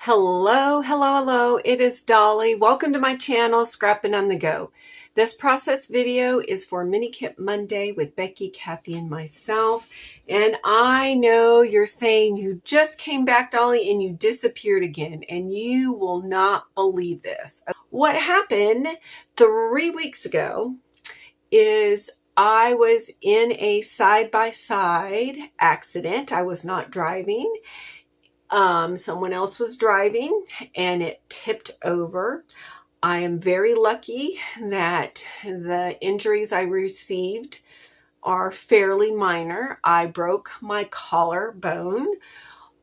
Hello, hello, hello. It is Dolly. Welcome to my channel, Scrapping on the Go. This process video is for Mini Kit Monday with Becky, Kathy, and myself. And I know you're saying you just came back, Dolly, and you disappeared again. And you will not believe this. What happened 3 weeks ago is I was in a side-by-side accident. I was not driving. Someone else was driving and it tipped over. I am very lucky that the injuries I received are fairly minor. I broke my collarbone,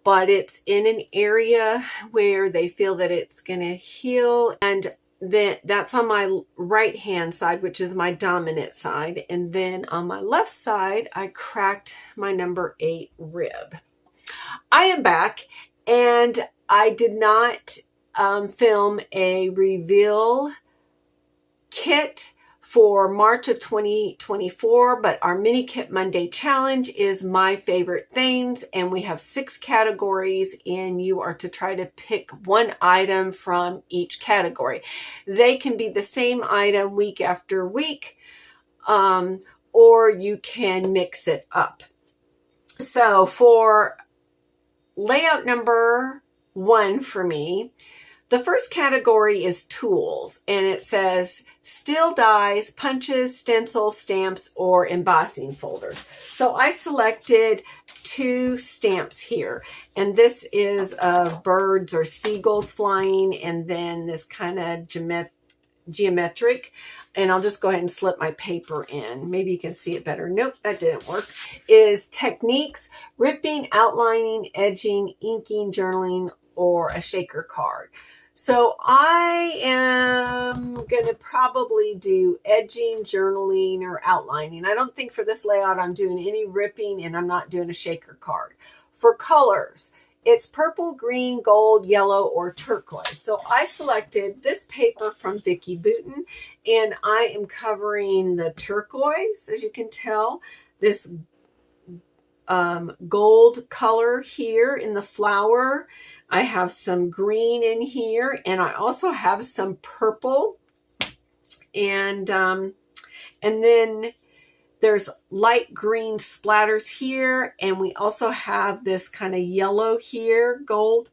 but it's in an area where they feel that it's going to heal. And then that's on my right hand side, which is my dominant side. And then on my left side, I cracked my number 8 rib. I am back, and I did not film a reveal kit for March of 2024, but our Mini Kit Monday challenge is my favorite things, and we have 6 categories, and you are to try to pick one item from each category. They can be the same item week after week, or you can mix it up. So for layout number 1 for me, the first category is tools, and it says steel dies, punches, stencils, stamps, or embossing folders. So I selected 2 stamps here, and this is of birds or seagulls flying, and then this kind of geometric. And I'll just go ahead and slip my paper in. Maybe you can see it better. Nope, that didn't work. Is techniques, ripping, outlining, edging, inking, journaling, or a shaker card. So I am going to probably do edging, journaling, or outlining. I don't think for this layout I'm doing any ripping, and I'm not doing a shaker card. For colors, it's purple, green, gold, yellow, or turquoise. So I selected this paper from Becky, and I am covering the turquoise, as you can tell, this gold color here in the flower. I have some green in here, and I also have some purple, and then there's light green splatters here, and we also have this kind of yellow here, gold.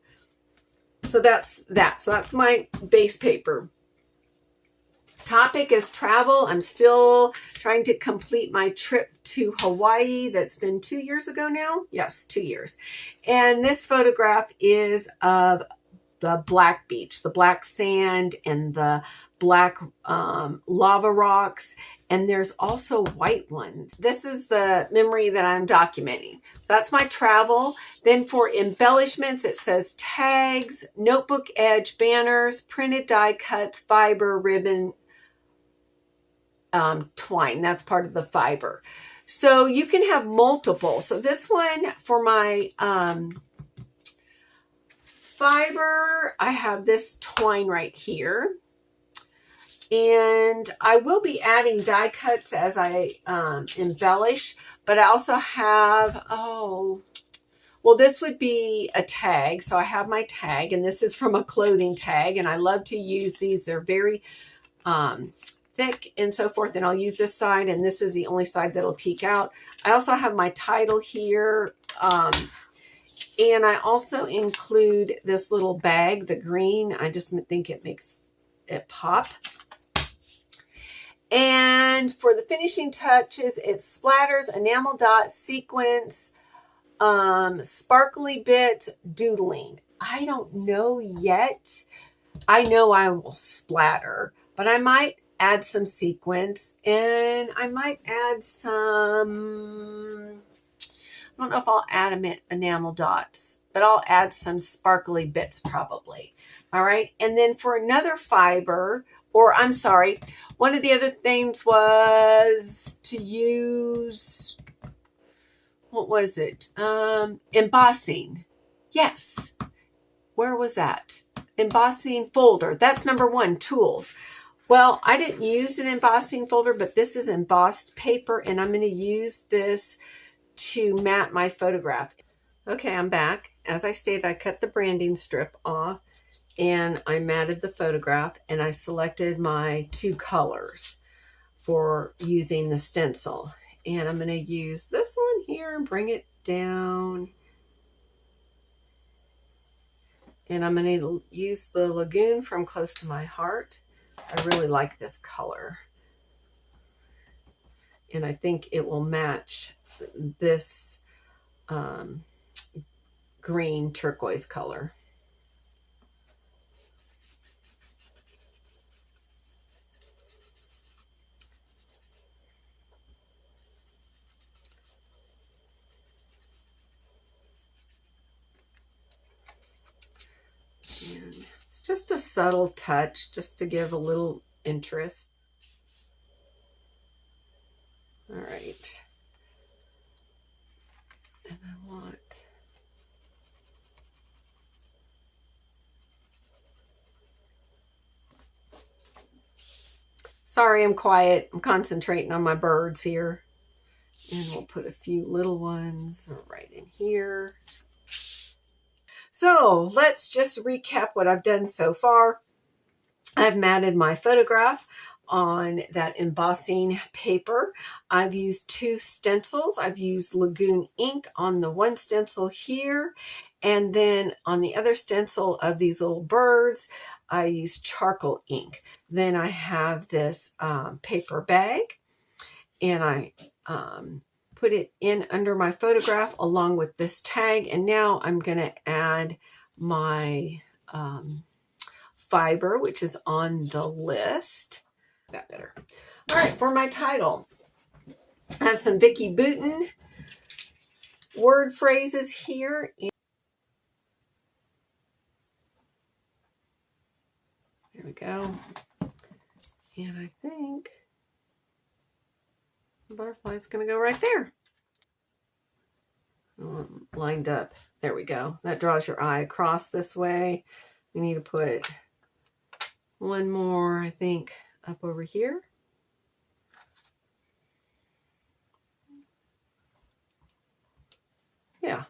So that's that. So that's my base paper. Topic is travel. I'm still trying to complete my trip to Hawaii. That's been 2 years ago now. Yes, 2 years. And this photograph is of the black beach, the black sand, and the black lava rocks. And there's also white ones. This is the memory that I'm documenting. So that's my travel. Then for embellishments, it says tags, notebook edge, banners, printed die cuts, fiber, ribbon, twine. That's part of the fiber. So you can have multiple. So this one for my fiber, I have this twine right here. And I will be adding die cuts as I embellish, but I also have, this would be a tag. So I have my tag, and this is from a clothing tag, and I love to use these. They're very thick and so forth, and I'll use this side, and this is the only side that'll peek out. I also have my title here, and I also include this little bag, the green. I just think it makes it pop. And for the finishing touches, it's splatters, enamel dots, sequins, sparkly bits, doodling. I don't know yet. I know I will splatter, but I might add some sequins, and I might add some, I don't know if I'll add enamel dots, but I'll add some sparkly bits probably. All right. And then for another fiber, or I'm sorry, one of the other things was to use, what was it? Embossing. Yes. Where was that? Embossing folder. That's number 1, tools. Well, I didn't use an embossing folder, but this is embossed paper, and I'm going to use this to mat my photograph. Okay, I'm back. as I stated, I cut the branding strip off and I matted the photograph, and I selected my 2 colors for using the stencil. And I'm going to use this one here and bring it down. And I'm going to use the Lagoon from Close to My Heart. I really like this color. And I think it will match this green turquoise color. And it's just a subtle touch, just to give a little interest. All right. And I want... Sorry, I'm quiet. I'm concentrating on my birds here. And we'll put a few little ones right in here. So let's just recap what I've done so far. I've matted my photograph on that embossing paper. I've used 2 stencils. I've used Lagoon ink on the one stencil here, and then on the other stencil of these little birds, I used charcoal ink. Then I have this paper bag, and I put it in under my photograph along with this tag, and now I'm going to add my fiber, which is on the list. That better. All right, for my title, I have some Becky Booten word phrases here. There we go. And I think the butterfly's going to go right there. Lined up. There we go. That draws your eye across this way. We need to put one more, I think, up over here. Yeah.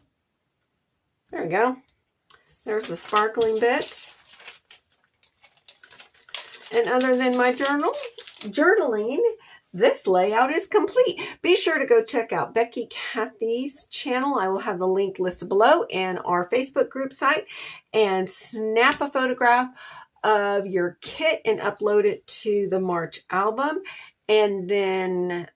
There we go. There's the sparkling bits. And other than my journaling, this layout is complete. Be sure to go check out Becky Kathy's channel. I will have the link listed below, and our Facebook group site, and snap a photograph of your kit and upload it to the March album, and then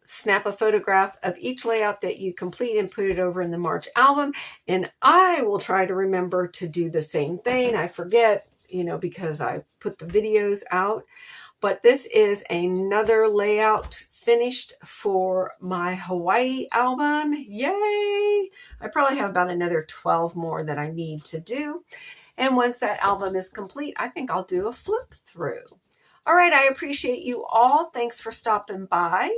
snap a photograph of each layout that you complete and put it over in the March album. And I will try to remember to do the same thing. I forget, because I put the videos out. But this is another layout finished for my Hawaii album. Yay! I probably have about another 12 more that I need to do. And once that album is complete, I think I'll do a flip through. All right, I appreciate you all. Thanks for stopping by.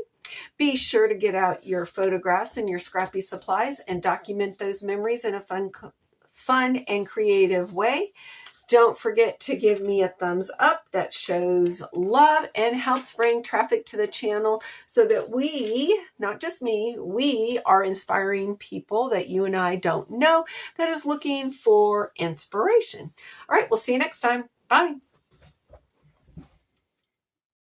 Be sure to get out your photographs and your scrappy supplies and document those memories in a fun and creative way. Don't forget to give me a thumbs up. That shows love and helps bring traffic to the channel so that we, not just me, we are inspiring people that you and I don't know that is looking for inspiration. All right, we'll see you next time. Bye.